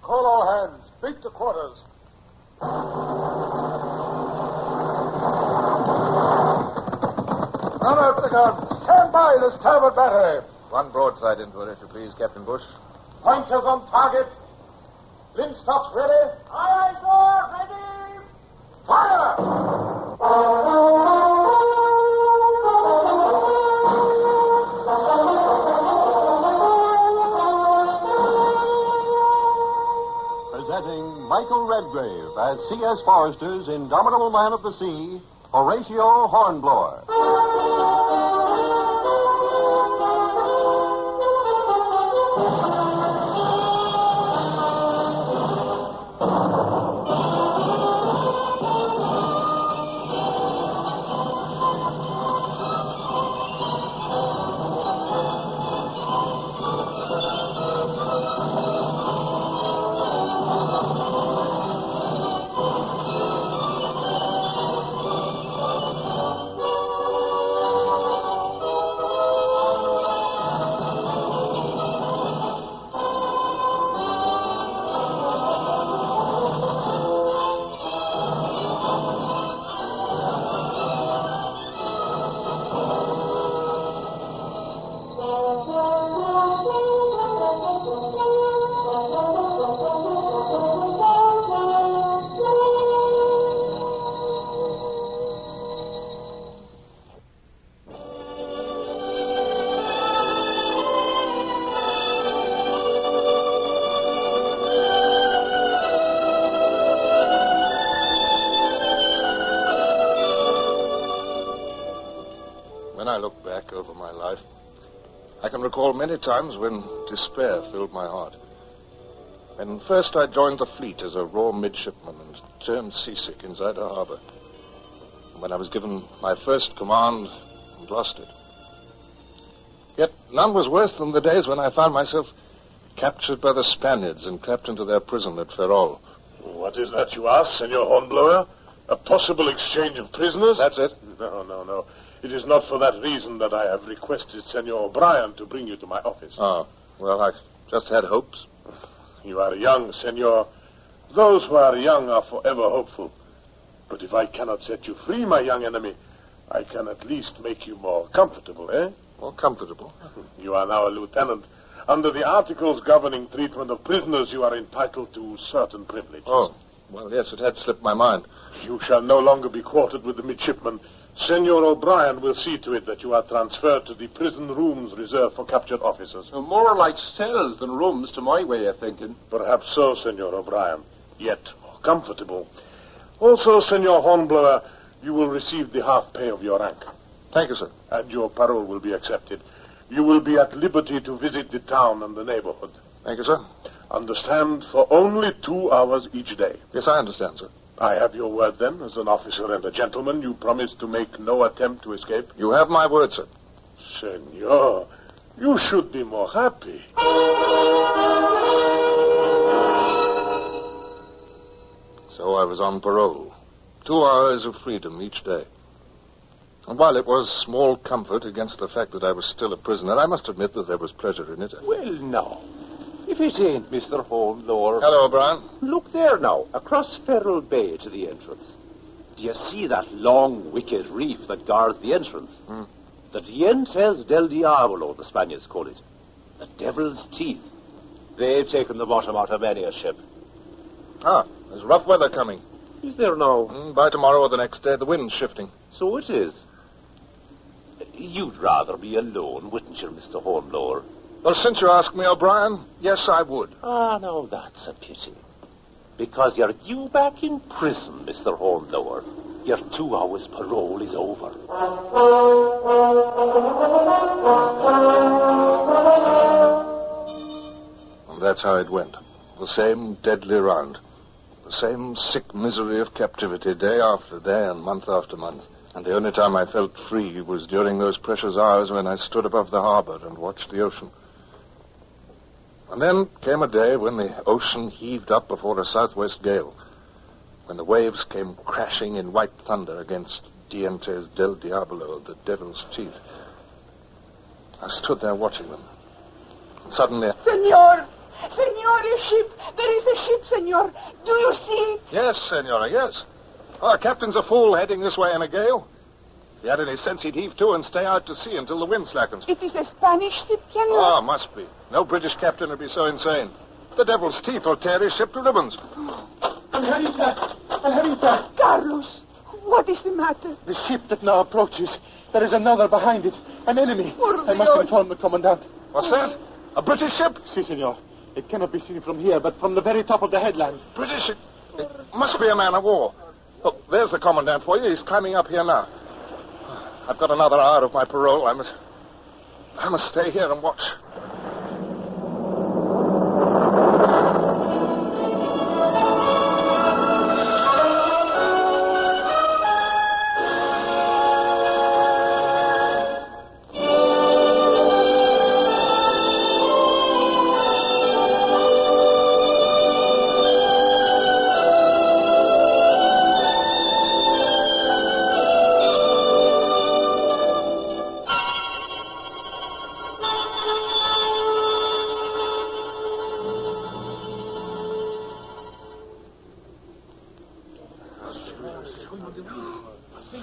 Call all hands. Beat to quarters. Run out the guns. Stand by the starboard battery. One broadside into it, if you please, Captain Bush. Pointers on target. Linstops ready. Aye, aye, sir. Ready. Fire! Presenting Michael Redgrave as C.S. Forrester's indomitable man of the sea, Horatio Hornblower. When I look back over my life, I can recall many times when despair filled my heart. When first I joined the fleet as a raw midshipman and turned seasick inside a harbor. And when I was given my first command and lost it. Yet none was worse than the days when I found myself captured by the Spaniards and clapped into their prison at Ferrol. What is that you ask, Senor Hornblower? A possible exchange of prisoners? That's it. No. It is not for that reason that I have requested Senor O'Brien to bring you to my office. Oh, well, I just had hopes. You are young, Senor. Those who are young are forever hopeful. But if I cannot set you free, my young enemy, I can at least make you more comfortable, eh? More comfortable? You are now a lieutenant. Under the articles governing treatment of prisoners, you are entitled to certain privileges. Oh, well, yes, it had slipped my mind. You shall no longer be quartered with the midshipmen. Senor O'Brien will see to it that you are transferred to the prison rooms reserved for captured officers. More like cells than rooms, to my way of thinking. Perhaps so, Senor O'Brien. Yet more comfortable. Also, Senor Hornblower, you will receive the half pay of your rank. Thank you, sir. And your parole will be accepted. You will be at liberty to visit the town and the neighborhood. Thank you, sir. Understand, for only 2 hours each day. Yes, I understand, sir. I have your word, then, as an officer and a gentleman. You promise to make no attempt to escape? You have my word, sir. Senor, you should be more happy. So I was on parole. 2 hours of freedom each day. And while it was small comfort against the fact that I was still a prisoner, I must admit that there was pleasure in it. Well, now, if it ain't Mr. Hornblower... Hello, O'Brien. Look there now, across Ferrol Bay to the entrance. Do you see that long, wicked reef that guards the entrance? The Dientes del Diablo, the Spaniards call it. The devil's teeth. They've taken the bottom out of many a ship. Ah, there's rough weather coming. Is there now? By tomorrow or the next day, the wind's shifting. So it is. You'd rather be alone, wouldn't you, Mr. Hornblower? Well, since you ask me, O'Brien, yes, I would. Ah, now that's a pity. Because you're due back in prison, Mr. Hornblower. Your 2 hours parole is over. And that's how it went. The same deadly round. The same sick misery of captivity day after day and month after month. And the only time I felt free was during those precious hours when I stood above the harbor and watched the ocean. And then came a day when the ocean heaved up before a southwest gale, when the waves came crashing in white thunder against Dientes del Diablo, the devil's teeth. I stood there watching them. And suddenly... Senor, your ship! There is a senor. Do you see? Yes, senora, yes. Our captain's a fool heading this way in a gale. If he had any sense, he'd heave to and stay out to sea until the wind slackens. It is a Spanish ship, senor. Oh, must be. No British captain would be so insane. The devil's teeth will tear his ship to ribbons. Angelita! Carlos, what is the matter? The ship that now approaches. There is another behind it. An enemy. I must inform the commandant. What's that? A British ship? Si, senor. It cannot be seen from here, but from the very top of the headland. British ship? It must be a man of war. Look, there's the commandant for you. He's climbing up here now. I've got another hour of my parole. I must stay here and watch.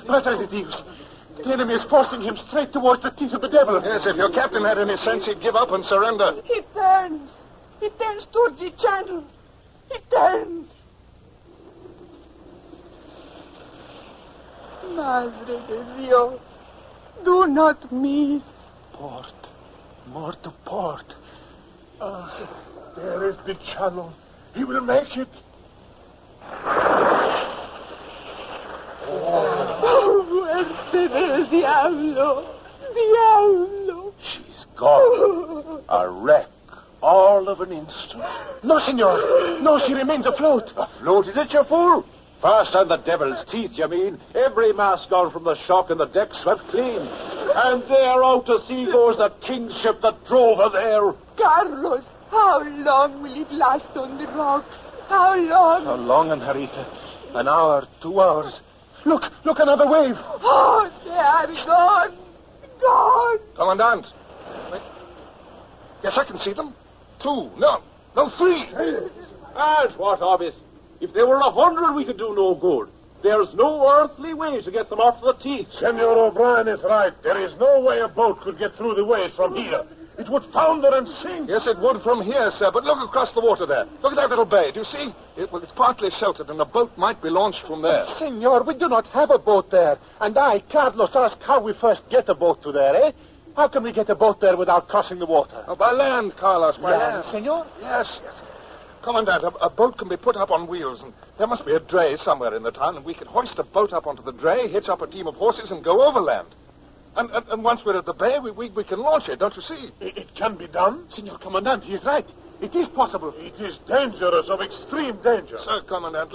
Padre de Dios. The enemy is forcing him straight towards the teeth of the devil. Yes, if your captain had any sense, he'd give up and surrender. He turns. He turns towards the channel. He turns. Madre de Dios, do not miss. Port. More to port. There is the channel. He will make it. Oh, muerte del diablo. Diablo. She's gone. A wreck. All of an instant. No, senor. No, she remains afloat. Afloat, is it, you fool? Fast on the devil's teeth, you mean? Every mast gone from the shock and the deck swept clean. And there out to sea goes the king's ship that drove her there. Carlos, how long will it last on the rocks? How long? How long, Angelita? An hour, 2 hours. Look, another wave. Oh, they are gone. Gone. Commandant. Wait. Yes, I can see them. 2. No, 3. And what of it? If there were 100, we could do no good. There's no earthly way to get them off the teeth. Senor O'Brien is right. There is no way a boat could get through the waves from here. It would founder and sink. Yes, it would from here, sir, but look across the water there. Look at that little bay. Do you see? It's partly sheltered, and a boat might be launched from there. Senor, we do not have a boat there. And Carlos, asked how we first get a boat to there, eh? How can we get a boat there without crossing the water? Oh, by land, Carlos, by land. Senor? Yes. Commandant, a boat can be put up on wheels, and there must be a dray somewhere in the town, and we can hoist a boat up onto the dray, hitch up a team of horses, and go overland. And once we're at the bay, we can launch it, don't you see? It can be done. Senor Commandant, he is right. It is possible. It is dangerous, of extreme danger. Sir, Commandant,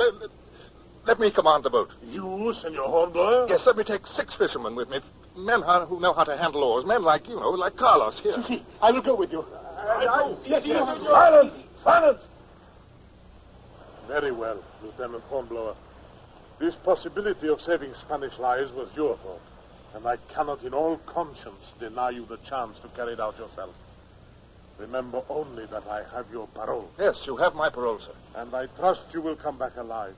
let me command the boat. You, Senor Hornblower? Yes, let me take 6 fishermen with me. Men who know how to handle oars. Men like like Carlos here. Si, I will go with you. Yes. Silence! Very well, Lieutenant Hornblower. This possibility of saving Spanish lives was your fault, and I cannot in all conscience deny you the chance to carry it out yourself. Remember only that I have your parole. Yes, you have my parole, sir. And I trust you will come back alive.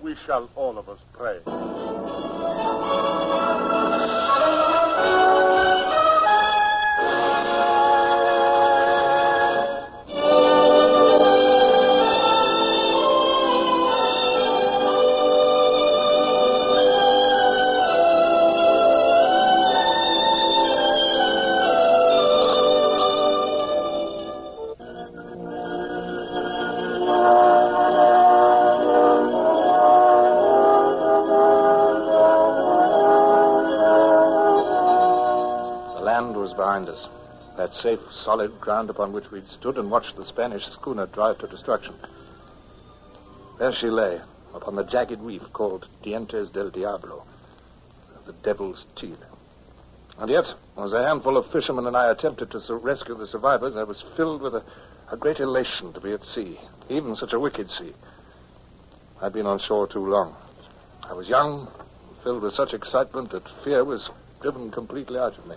We shall all of us pray. Behind us. That safe, solid ground upon which we'd stood and watched the Spanish schooner drive to destruction. There she lay, upon the jagged reef called Dientes del Diablo, the devil's teeth. And yet, as a handful of fishermen and I attempted to rescue the survivors, I was filled with a great elation to be at sea, even such a wicked sea. I'd been on shore too long. I was young, filled with such excitement that fear was driven completely out of me.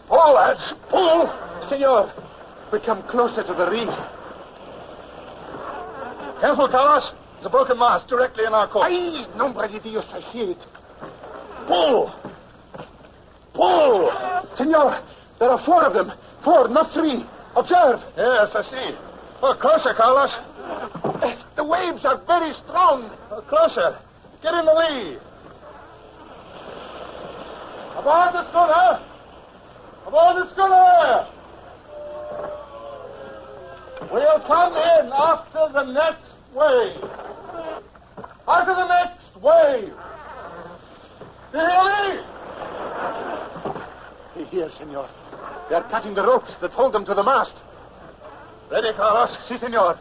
Pull, lads! Pull! Senor, we come closer to the reef. Careful, Carlos. There's a broken mast directly in our course. Ay, nombre de Dios, I see it. Pull! Pull! Senor, there are 4 of them. 4, not 3. Observe. Yes, I see. Oh, closer, Carlos. The waves are very strong. Oh, closer. Get in the lee. Aboard the schooner! Aboard the schooner! We'll come in after the next wave. After the next wave. Do you hear me? Here, senor. They are cutting the ropes that hold them to the mast. Ready, Carlos? Si, senor.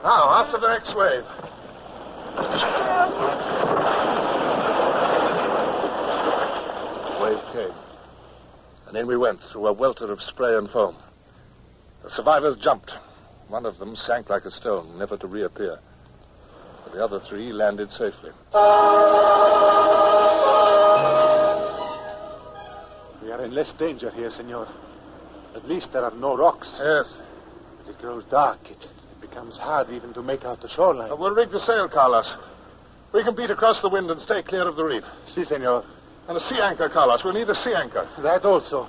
Now, after the next wave. The wave came. And in we went through a welter of spray and foam. The survivors jumped. One of them sank like a stone, never to reappear. But the other 3 landed safely. We are in less danger here, senor. At least there are no rocks. Yes. As it grows dark, it becomes hard even to make out the shoreline. We'll rig the sail, Carlos. We can beat across the wind and stay clear of the reef. Si, senor. And a sea anchor, Carlos. We'll need a sea anchor. That also.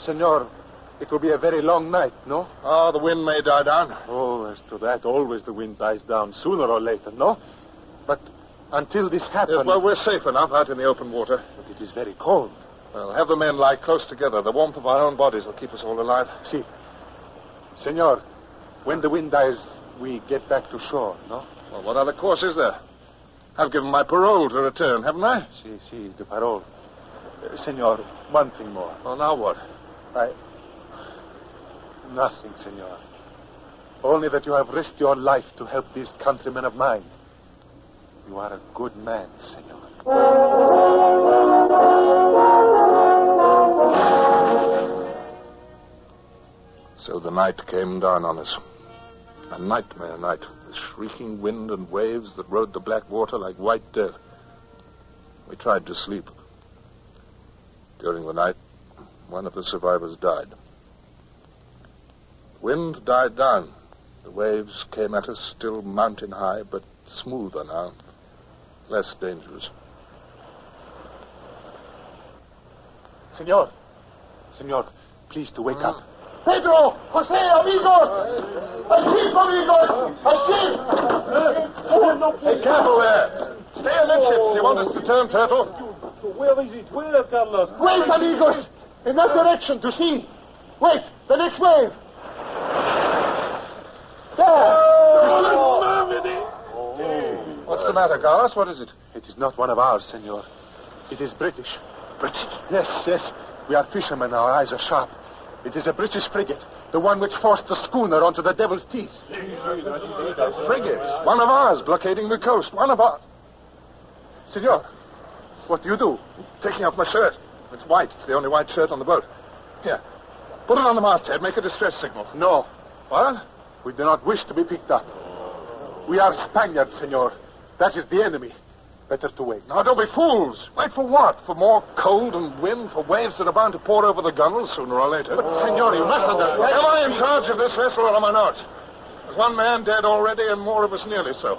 Senor, it will be a very long night, no? Oh, the wind may die down. Oh, as to that, always the wind dies down sooner or later, no? But until this happens... Yes, well, we're safe enough out in the open water. But it is very cold. Well, have the men lie close together. The warmth of our own bodies will keep us all alive. Si. Senor, when the wind dies, we get back to shore, no? Well, what other course is there? I've given my parole to return, haven't I? Si, the parole. Senor, one thing more. Well, now what? Nothing, senor. Only that you have risked your life to help these countrymen of mine. You are a good man, senor. So the night came down on us. A nightmare night, with shrieking wind and waves that rode the black water like white death. We tried to sleep. During the night, one of the survivors died. The wind died down. The waves came at us still mountain high, but smoother now, less dangerous. Senor, please to wake up. Pedro! Jose, amigos! A ship, amigos! A ship! Hey, careful there! Stay amidships. You want us to turn, Turtle? Where is it? Where, Carlos? Wait, amigos! In that direction, to sea. Wait, the next wave. There! What's the matter, Carlos? What is it? It is not one of ours, senor. It is British. British? Yes. We are fishermen. Our eyes are sharp. It is a British frigate, the one which forced the schooner onto the Devil's Teeth. Frigate? One of ours blockading the coast. One of ours. Senor, what do you do? Taking off my shirt. It's white. It's the only white shirt on the boat. Here. Put it on the masthead. Make a distress signal. No. What? We do not wish to be picked up. We are Spaniards, senor. That is the enemy. Better to wait. Now, don't be fools. Wait for what? For more cold and wind? For waves that are bound to pour over the gunwale sooner or later? But, senor, you must understand. Am I in charge of this vessel or am I not? There's one man dead already and more of us nearly so.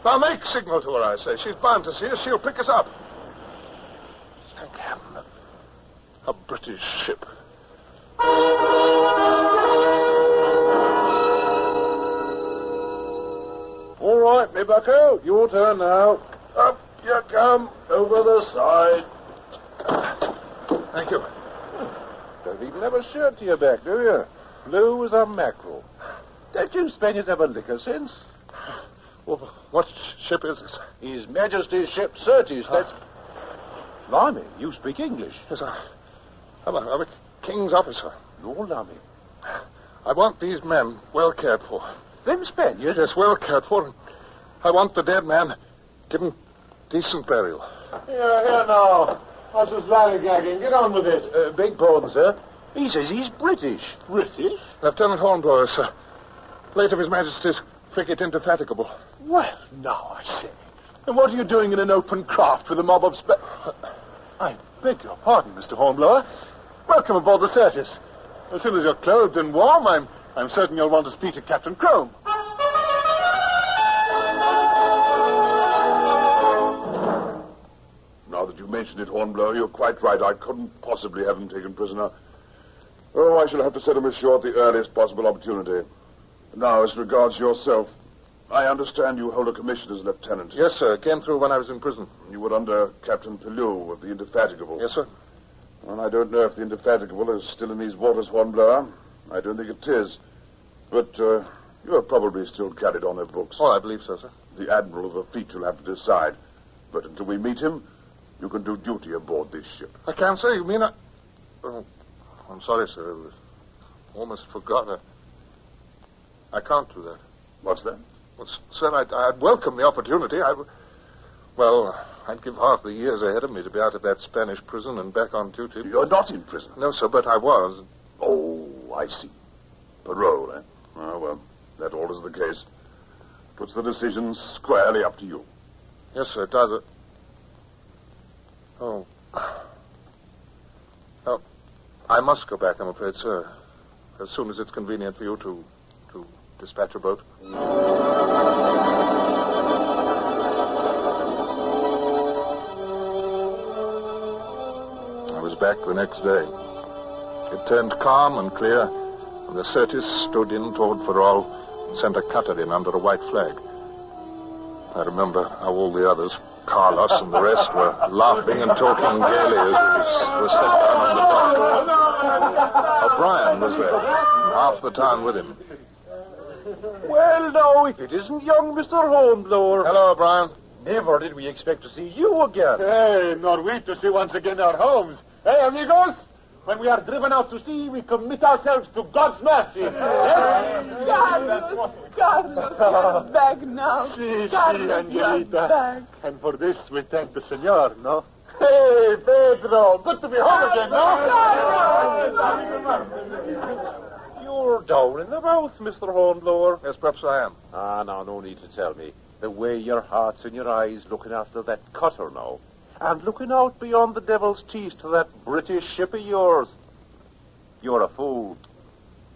Now, make signal to her, I say. She's bound to see us. She'll pick us up. Thank heaven. A British ship. All right, me bucko. Your turn now. Up you come. Over the side. Thank you. Don't even have a shirt to your back, do you? Blue as a mackerel. Don't you Spaniards have a liquor sense? Well, what ship is this? His Majesty's ship Certes, that's... Blimey, you speak English. Yes, I'm a king's officer. Lord, lummy. I want these men well cared for. Them Spaniards? Yes, well cared for. I want the dead man given decent burial. Here now. What's this lollygagging? Get on with it. Beg pardon, sir. He says he's British. British? Lieutenant Hornblower, sir. Late of His Majesty's frigate Indefatigable. Well, now I say. And what are you doing in an open craft with a mob of I beg your pardon, Mr. Hornblower. Welcome aboard the Certes. As soon as you're clothed and warm, I'm certain you'll want to speak to Captain Crome. to mention it, Hornblower. You're quite right. I couldn't possibly have him taken prisoner. Oh, I shall have to set him ashore at the earliest possible opportunity. Now, as regards yourself, I understand you hold a commission as lieutenant. Yes, sir. Came through when I was in prison. You were under Captain Pellew of the Indefatigable. Yes, sir. Well, I don't know if the Indefatigable is still in these waters, Hornblower. I don't think it is. But you are probably still carried on their books. Oh, I believe so, sir. The Admiral of the Fleet will have to decide. But until we meet him, you can do duty aboard this ship. I can't, sir. You mean I... Oh, I'm sorry, sir. I almost forgot. I can't do that. What's that? Well, sir, I'd welcome the opportunity. I'd give half the years ahead of me to be out of that Spanish prison and back on duty. You're not in prison? No, sir, but I was. Oh, I see. Parole, eh? Oh, well, that all is the case. Puts the decision squarely up to you. Yes, sir, it does. Oh, I must go back, I'm afraid, sir. As soon as it's convenient for you to dispatch a boat. I was back the next day. It turned calm and clear, and the Certis stood in toward Ferrol and sent a cutter in under a white flag. I remember how all the others, Carlos and the rest, were laughing and talking gaily as we were set down on the dock. O'Brien was there, half the town with him. Well, now, if it isn't young Mr. Hornblower. Hello, O'Brien. Never did we expect to see you again. Hey, nor we to see once again our homes. Hey, amigos, when we are driven out to sea, we commit ourselves to God's mercy. Carlos, you're back now. Si, Carlos, Angelita. you're back. And for this we thank the Senor, no? Hey, Pedro, good to be home again, no? You're down in the mouth, Mr. Hornblower. Yes, perhaps I am. Now, no need to tell me. The way your heart's in your eyes looking after that cutter now. And looking out beyond the Devil's Teeth to that British ship of yours. You're a fool.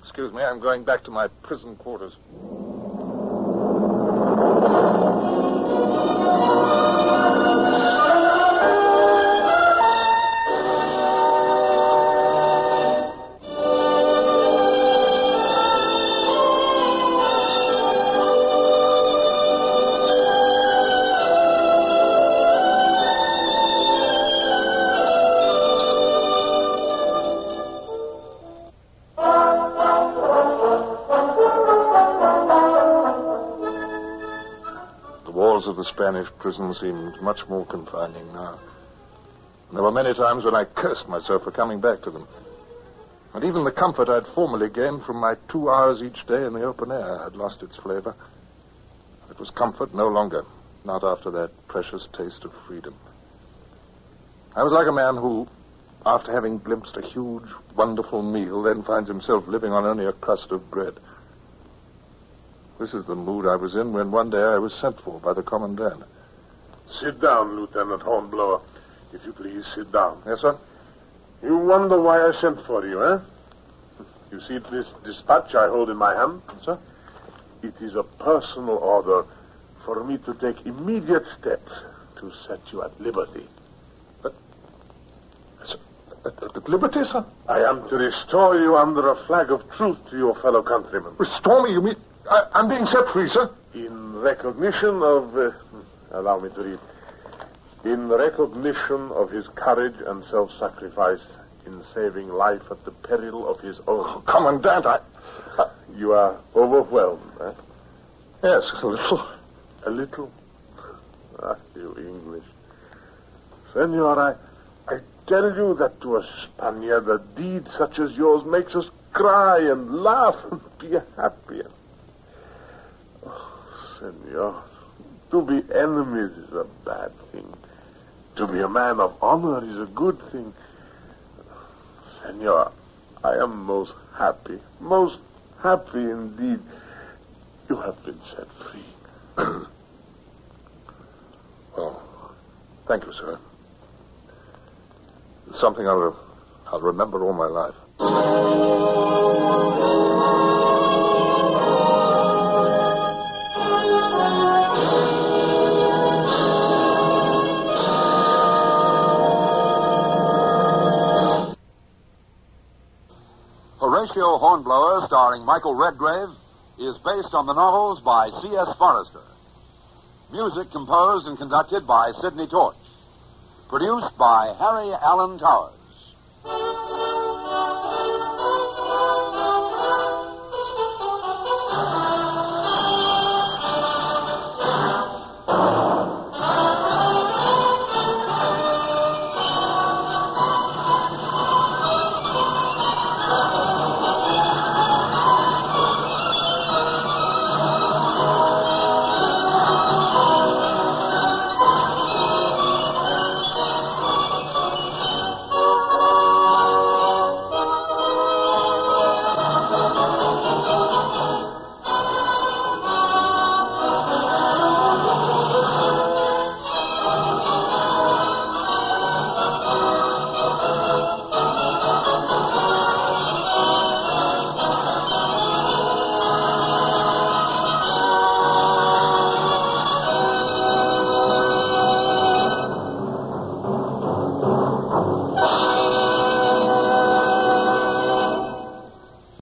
Excuse me, I'm going back to my prison quarters. Of the Spanish prison seemed much more confining now. And there were many times when I cursed myself for coming back to them. And even the comfort I'd formerly gained from my 2 hours each day in the open air had lost its flavor. It was comfort no longer, not after that precious taste of freedom. I was like a man who, after having glimpsed a huge, wonderful meal, then finds himself living on only a crust of bread. This is the mood I was in when one day I was sent for by the commandant. Sit down, Lieutenant Hornblower. If you please, sit down. Yes, sir? You wonder why I sent for you, eh? You see this dispatch I hold in my hand? Yes, sir? It is a personal order for me to take immediate steps to set you at liberty. At liberty, sir? I am to restore you under a flag of truce to your fellow countrymen. Restore me? You mean... I'm being set free, sir? In recognition of... allow me to read. In recognition of his courage and self-sacrifice in saving life at the peril of his own. Oh, Commandant, You are overwhelmed, eh? Yes, a little. A little? Ah, you English. Senor, I tell you that to a Spaniard, a deed such as yours makes us cry and laugh and be happy. Oh, senor, to be enemies is a bad thing. To be a man of honor is a good thing. Senor, I am most happy indeed. You have been set free. Well, thank you, sir. It's something I'll remember all my life. Horatio Hornblower, starring Michael Redgrave, is based on the novels by C.S. Forrester. Music composed and conducted by Sidney Torch. Produced by Harry Allen Towers.